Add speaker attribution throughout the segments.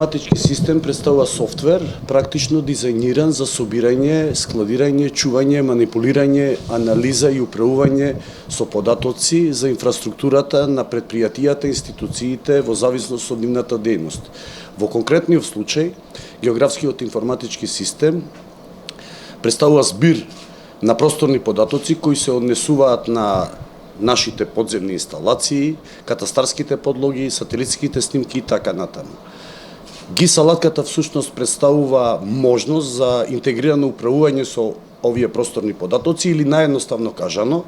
Speaker 1: Информатички систем представува софтвер практично дизајниран за собирање, складирање, чување, манипулирање, анализа и управување со податоци за инфраструктурата на предпријатијата и институциите во зависност од нивната дејност. Во конкретниот случај, географскиот информатички систем представува збир на просторни податоци кои се однесуваат на нашите подземни инсталации, катастарските подлоги, сателитските снимки и така натаму. GIS-алатката всушност представува можност за интегрирано управување со овие просторни податоци или наједноставно кажано,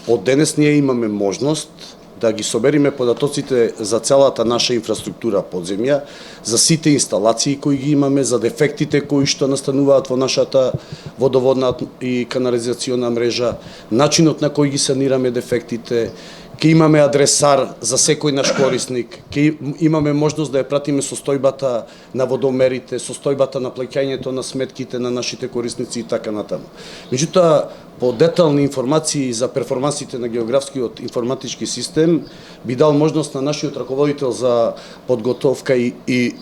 Speaker 1: од денес ние имаме можност да ги собериме податоците за целата наша инфраструктура подземја, за сите инсталации кои ги имаме, за дефектите кои што настануваат во нашата водоводна и канализациона мрежа, начинот на кој ги санираме дефектите, ќе имаме адресар за секој наш корисник, ќе имаме можност да ја пратиме состојбата на водомерите, состојбата на плаќањето на сметките на нашите корисници и така натаму. Меѓутоа, по детални информации за перформансите на географскиот информатички систем би дал можност на нашиот раководител за подготовка и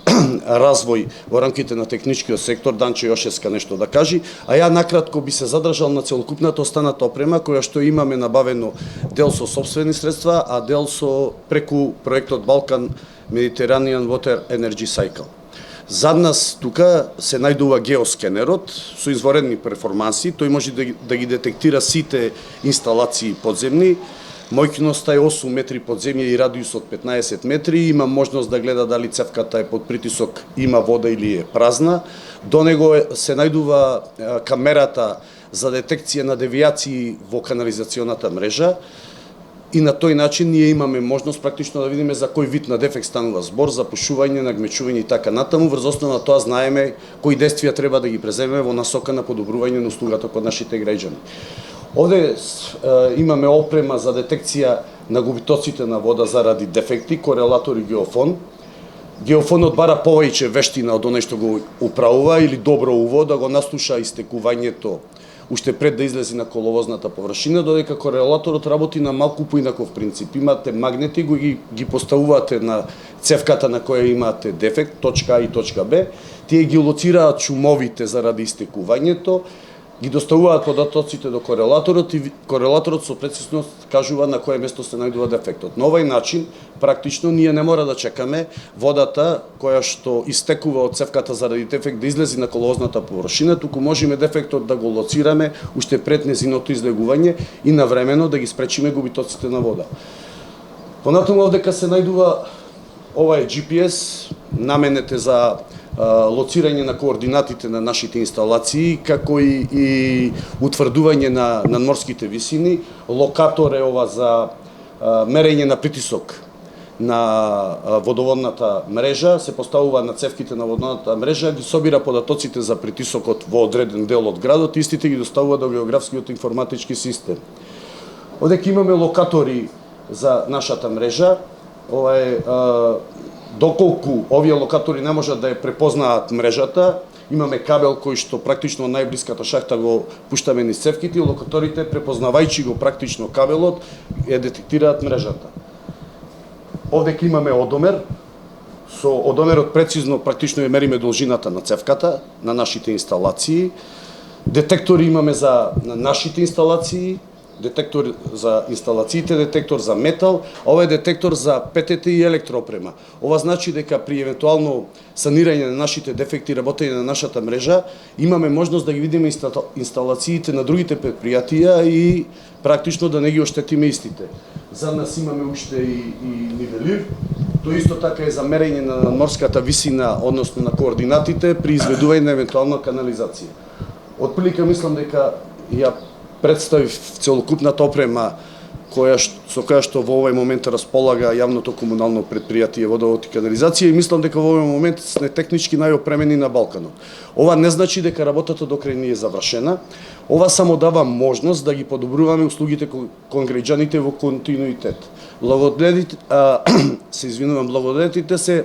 Speaker 1: развој во рамките на техничкиот сектор, Данче Јошевска, нешто да кажи, а ја накратко би се задржал на целокупната останата опрема која што имаме набавено дел со собствени средства, а дел со преку проектот Балкан Mediterranean Water Energy Cycle. Зад нас тука се најдува геоскенерот со изворедни перформанси, тој може да ги детектира сите инсталации подземни. Мојкиноста е 8 метри подземје и радиусот 15 метри, има можност да гледа дали цевката е под притисок, има вода или е празна. До него се најдува камерата за детекција на девијации во канализационата мрежа. И на тој начин ние имаме можност практично да видиме за кој вид на дефект станува збор, за пушување, нагмечување и така натаму. Врз основа на тоа знаеме кои действија треба да ги преземеме во насока на подобрување на услугата код нашите граѓани. Овде имаме опрема за детекција на губитоците на вода заради дефекти, корелатор и геофон. Геофонот бара повеќе вештина од оној што го управува или добро уво да го наслуша истекувањето уште пред да излези на коловозната површина, додека корелаторот работи на малку поинаков принцип. Имате магнети, ги поставувате на цевката на која имате дефект, точка А и точка Б, тие ги лоцираат шумовите заради истекувањето, ги доставуваат податоците до корелаторот и корелаторот со прецизност кажува на кое место се најдува дефектот. На овој начин, практично, ние не мора да чекаме водата која што истекува од цевката заради дефект да излези на коловозната површина, туку можеме дефектот да го лоцираме уште пред незиното излегување и навремено да ги спречиме губитоците на вода. Понатаму овдека се најдува ова е GPS, наменете за лоцирање на координатите на нашите инсталации, како и утврдување на надморските висини. Локатор е ова за мерење на притисок на водоводната мрежа, се поставува на цевките на водоводната мрежа, ги собира податоците за притисокот во одреден дел од градот, истите ги доставува до географскиот информатички систем. Одека имаме локатори за нашата мрежа, ова е доколку овие локатори не можат да ја препознаат мрежата, имаме кабел кој што практично најблиската шахта го пуштаме низ цевките и локаторите, препознавајќи го практично кабелот, ја детектираат мрежата. Овдека имаме одомер, со одомерот прецизно практично ја мериме должината на цевката, на нашите инсталации. Детектори имаме за нашите инсталации, детектор за инсталациите, детектор за метал, ова е детектор за ПТТ и електроопрема. Ова значи дека при евентуално санирање на нашите дефекти, работење на нашата мрежа, имаме можност да ги видиме инсталациите на другите предпријатија и практично да не ги оштетиме истите. За нас имаме уште и нивелир, тоа исто така е за мерење на надморската висина, односно на координатите при изведување на евентуална канализација. Отприлика мислам дека ја представив целокупната опрема со која што во овој момент располага јавното комунално предпријатие Водовод и канализација и мислам дека во овој момент сме технички најопремени на Балканот. Ова не значи дека работата до крај не е завршена, ова само дава можност да ги подобруваме услугите кон граѓаните во континуитет. Благодетелите се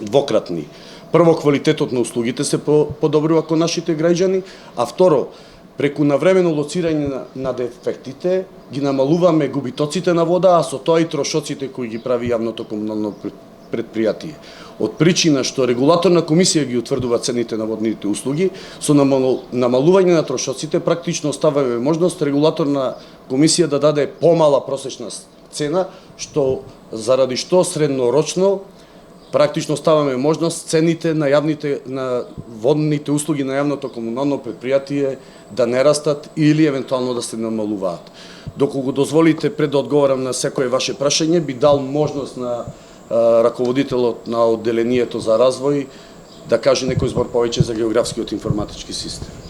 Speaker 1: двократни. Прво, квалитетот на услугите се подобрува кон нашите граѓани, а второ, преку навремено лоцирање на дефектите, ги намалуваме губитоците на вода, а со тоа и трошоците кои ги прави јавното комунално предпријатие. од причина што регулаторна комисија ги утврдува цените на водните услуги, со намалување на трошоците практично оставаме можност регулаторна комисија да даде помала просечна цена, што заради што среднорочно практично ставаме можност цените на водните услуги на јавното комунално предпријатие да не растат или евентуално да се намалуваат. Доколку дозволите, пред да одговорам на секое ваше прашање, би дал можност на раководителот на одделението за развој да каже некој збор повеќе за географскиот информатички систем.